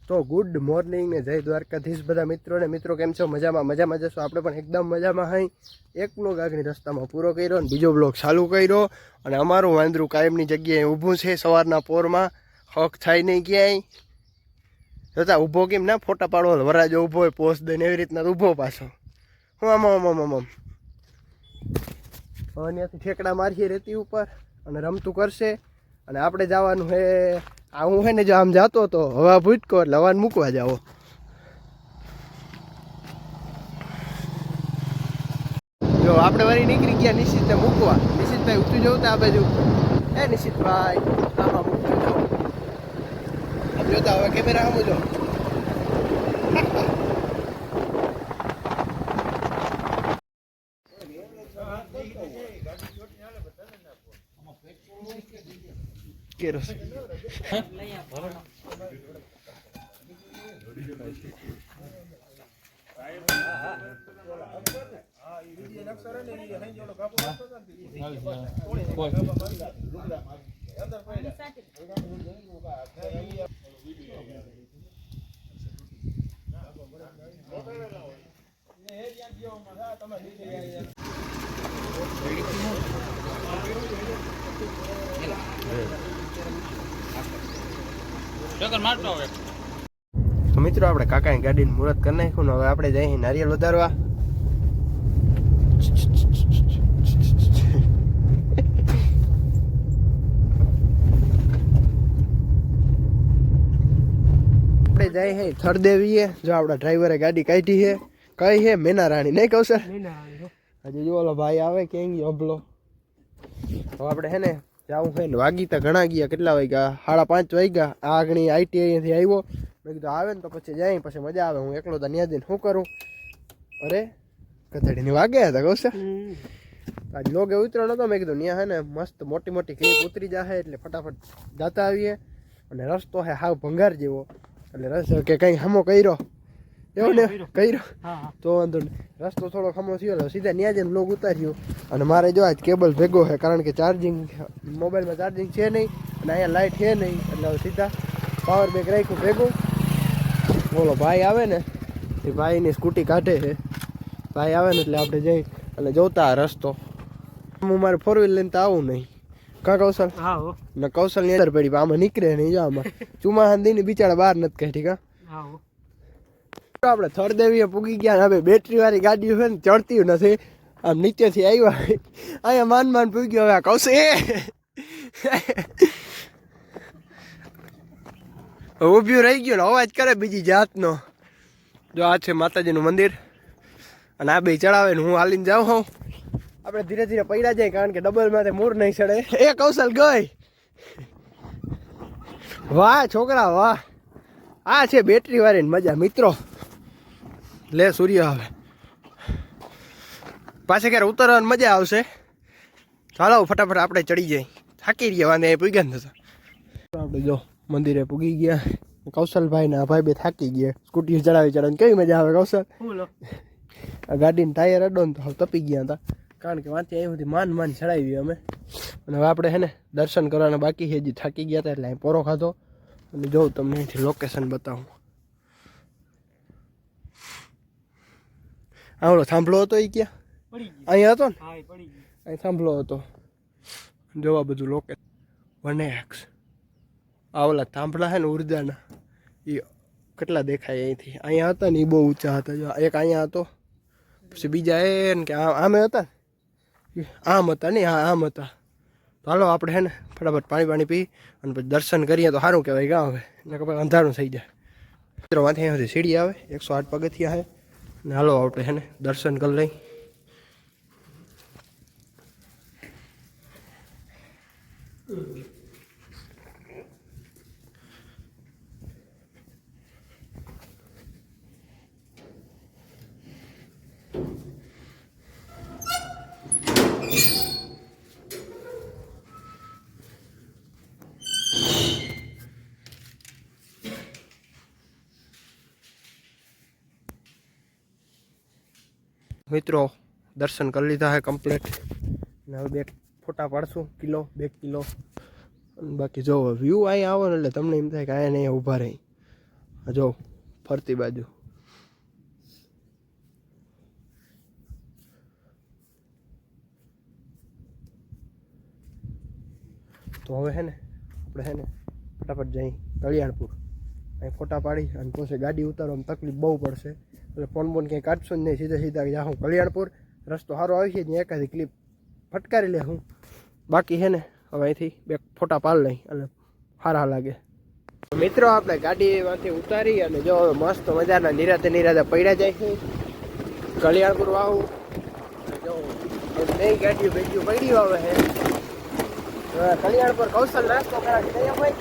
તો good morning ને જય દ્વારકાધીશ બધા મિત્રો ને મિત્રો કેમ છો? મજામાં જશો. આપણે પણ એકદમ મજામાં હઈ. એક બ્લોગ આગળ રસ્તામાં પૂરો કર્યો અને બીજો બ્લોગ ચાલુ કર્યો અને અમારું વાંદરું કાયમની જગ્યાએ ઊભું છે સવારના પોરમાં. હક થાય નહીં ક્યાંય જોતા ઊભો કેમ ના ફોટા પાડવો વરાજો ઊભો હોય પોસ્ટ દઈને એવી રીતના ઊભો પાછો. હું આમ ત્યાંથી ઠેકડા મારીએ રેતી ઉપર અને રમતું કરશે. અને આપણે જવાનું હે હું હે ને જો આમ જાતો હતો હવા ભૂટકો એટલે હવાને મૂકવા જાઓ. જો આપણે વળી નીકળી ગયા નિશ્ચિતને મૂકવા. નિશ્ચિતભાઈ ઉઠી જવું તો આ બાજુ હે નિશ્ચિતભાઈ આમાં મૂકવા જાઓ. આમ જોતા હવે કેમેરા આમ જો કેરો તો મિત્રો આપણે કાકાની ગાડીનું મુહૂર્ત કરી નાખ્યું ને હવે આપણે જઈએ નારિયેળ વધારવા. આપણે જઈએ હે થરદેવીએ. જો આપણા ડ્રાઈવરે ગાડી કાઢી છે. કઈ છે મેના રાણી નહીં કહું સર? હજી જો ઓલો ભાઈ આવે ક્યાં ગયો અબલો. તો આપણે હે ને જાવું છે ને વાગી તો ઘણા ગયા. કેટલા વાગ્યા? 5:30 વાગ્યા. આ આગળ ITI આવ્યો. મેં કીધું આવે ને તો પછી જાય પછી મજા આવે. હું એકલો તો ત્યાં જઈને શું કરું? અરે કથડીની વાગે હતા કહું છે. આજ લોગે ઉતરો નતો. મેં કીધું ત્યાં હે ને મસ્ત મોટી મોટી ક્લિપ ઉતરી જાય એટલે ફટાફટ જતા આવીએ. અને રસ્તો હે હાવ ભંગાર જેવો એટલે રસ્તો કે કંઈ હમો કર્યો એવું ને કર્યો તો વાંધો નહીં. રસ્તો થોડો ખમો થયો સીધા ત્યાં જઈને બ્લોગ ઉતાર્યો. અને મારે જો આજ કેબલ ભેગો છે કારણ કે ચાર્જિંગ મોબાઈલમાં ચાર્જિંગ છે નહીં અને અહીંયા લાઇટ છે નહીં એટલે સીધા પાવર બેંક રાખ્યું ભેગું. બોલો ભાઈ આવે ને એ ભાઈની સ્કૂટી કાઢે છે. ભાઈ આવે ને એટલે આપણે જઈ અને જોતા રસ્તો. હું મારે 4 વ્હીલ લઈને તો આવું નહીં કા કૌશલ? ને કૌશલની અંદર પડી આમાં નીકળે નહીં. જો આમાં ચુમાહાની બિચારા બહાર નથી કાઢી કા. આપણે થરદેવીએ પૂગી ગયા. હવે બેટરી વાળી ગાડીઓ છે ને ચડતી નથી. આમ નીચેથી આવ્યા અહીંયા માન પૂગ્યો. હવે કૌશલ ઊભ્યું રહી ગયો અવાજ કરે બીજી જાતનો. જો આ છે માતાજીનું મંદિર અને આ બે ચડાવે ને હું હાલીને જાઉં હોઉં. આપણે ધીરે ધીરે પૈડા જાય કારણ કે ડબલ માંથી મૂર નહીં ચડે. એ કૌશલ ગઈ. વાહ છોકરા વાહ. આ છે બેટરી વાળી મજા મિત્રો. લે સૂર્ય આવે પાછે ક્યારે ઉતરવાની મજા આવશે. ચાલો ફટાફટ આપણે ચડી જાય. થાકી રહ્યા વાંધે પૂગ્યા ને થતા. આપણે જો મંદિરે પૂગી ગયા. કૌશલભાઈ ને ભાઈ બે થાકી ગયા. સ્કૂટી ચડાવી કેવી મજા આવે કૌશલ? ગાડીને ટાયર અડો ને તો તપી ગયા હતા કારણ કે વાંચી અહીં સુધી માન ચડાવી અમે. અને હવે આપણે હે ને દર્શન કરવાના બાકી છે. હજી થાકી ગયા હતા એટલે અહીં પોરો ખાધો. અને જોઉં તમને અહીંથી લોકેશન બતાવું. આવડો થાંભલો હતો એ ક્યાં? અહીંયા હતો ને અહીં થાંભલો હતો. જોવા બધું લોકેશન 1x. આ ઓલા થાંભલા છે ને ઉર્જાના એ કેટલા દેખાય અહીંથી. અહીંયા હતા ને એ બહુ ઊંચા હતા. જો એક અહીંયા હતો પછી બીજા એ ને કે આમે હતા આમ હતા ને આમ હતા. તો હાલો આપણે હે ને ફટાફટ પાણી પી અને પછી દર્શન કરીએ તો સારું કહેવાય ગામ. હવે એટલે કે અંધારું થઈ જાય. મિત્રો માંથી અહીંયાથી સીડી આવે 108 પગથિયા છે. ને હાલો આપણે હે ને દર્શન કરી લઈ. મિત્રો દર્શન કરી લીધા છે કમ્પ્લીટ. અને હવે બે ફોટા પાડશું 1 કિલો 2 કિલો. બાકી જો વ્યૂ અહીંયા આવો ને એટલે તમને એમ થાય કે અહીંયા નહીં ઊભા રહી. જો ફરતી બાજુ તો હવે હે ને આપણે હે ને ફટાફટ જઈ કલ્યાણપુર અહીં ફોટા પાડી અને પછી ગાડી ઉતારવામાં તકલીફ બહુ પડશે એટલે ફોન ક્યાંય કાઢશો જ નહીં સીધા સીધા જાઉં કલ્યાણપુર રસ્તો સારો આવી છે ત્યાં એકાદી ક્લિપ ફટકારી લે હું બાકી હે ને હવે અહીંથી બે ફોટા પાડ લઈ અને સારા લાગે મિત્રો આપણે ગાડીમાંથી ઉતારી અને જો હવે મસ્ત મજાના નિરાતે પડ્યા જાય છે કલ્યાણપુર વાવું જો બે ગાડીઓ ભેગીઓ પડી આવે છે કલ્યાણપુર કૌશલ નાસ્તો કરાવી દઈએ ભાઈ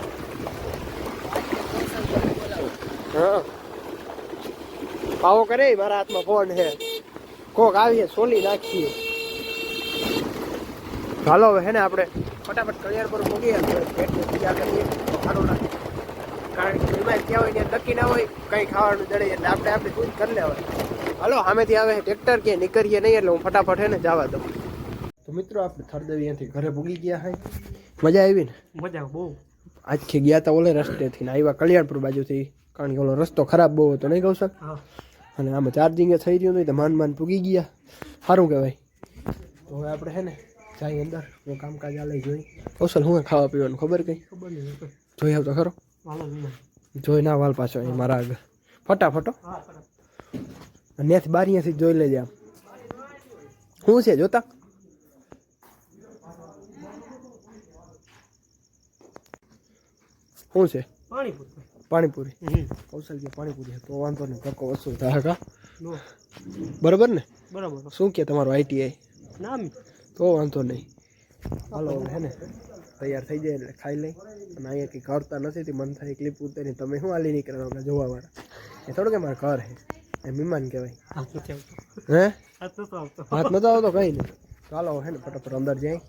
હા પાવો કરે મારા હાથમાં ફોન છે કોક આવીએ સોલી નાખીએ ચાલો હવે હે ને આપણે ફટાફટ કલ્યાણપુર મૂકીએ પેટને પૂજા કરીએ સારું લાગે કારણ કે એમાં ક્યાં હોય ત્યાં નક્કી ના હોય કંઈ ખાવાનું જડે એટલે આપણે દૂધ કરી લેવાય હાલો સામેથી આવે ટ્રેક્ટર કે નીકળીએ નહીં એટલે હું ફટાફટ હે ને જવા દઉં તો મિત્રો આપણે થરદેવી અહીંયાથી ઘરે ભૂગી ગયા હોય મજા આવી ને મજા બહુ આજથી ગયા હતા ઓલે રસ્તેથી ને આવ્યા કલ્યાણપુર બાજુથી કારણ કે ઓલો રસ્તો ખરાબ બહુ હતો નહીં કહું સર અને આમાં ચાર્જિંગ થઈ રહ્યું નહીં તો માંડ પૂગી ગયા સારું કહેવાય તો હવે આપણે હે ને જાય અંદર હું કામકાજ આ લઈ જોઈ કૌશલ હું ખાવા પીવાનું ખબર કઈ ખબર નહીં જોઈ આવતો ખરો જોઈ ના વાલ પાછો અહીં મારા આગળ ફટાફટો ત્યાંથી બારીયાથી જોઈ લેજે આમ શું છે જોતા શું છે પાણીપુરી કૌશલ કે પાણીપુરી તો વાંધો નહીં ધક્કો વસ્તુ થાય કા બરાબર ને બરાબર શું કે તમારું આઈટીઆઈ નામ તો વાંધો નહીં હાલો હે ને તૈયાર થઈ જાય એટલે ખાઈ લઈ અને અહીંયા કંઈ કરતા નથી મન થાય ક્લિપ ઉતારી તમે શું હાલી નીકળ્યા જોવાવાળા એ થોડું કે મારા ઘર હે એ મહેમાન કહેવાય હે હાથ નતો આવતો કંઈ નહીં ચાલો હે ને ફટાફટ અંદર જાય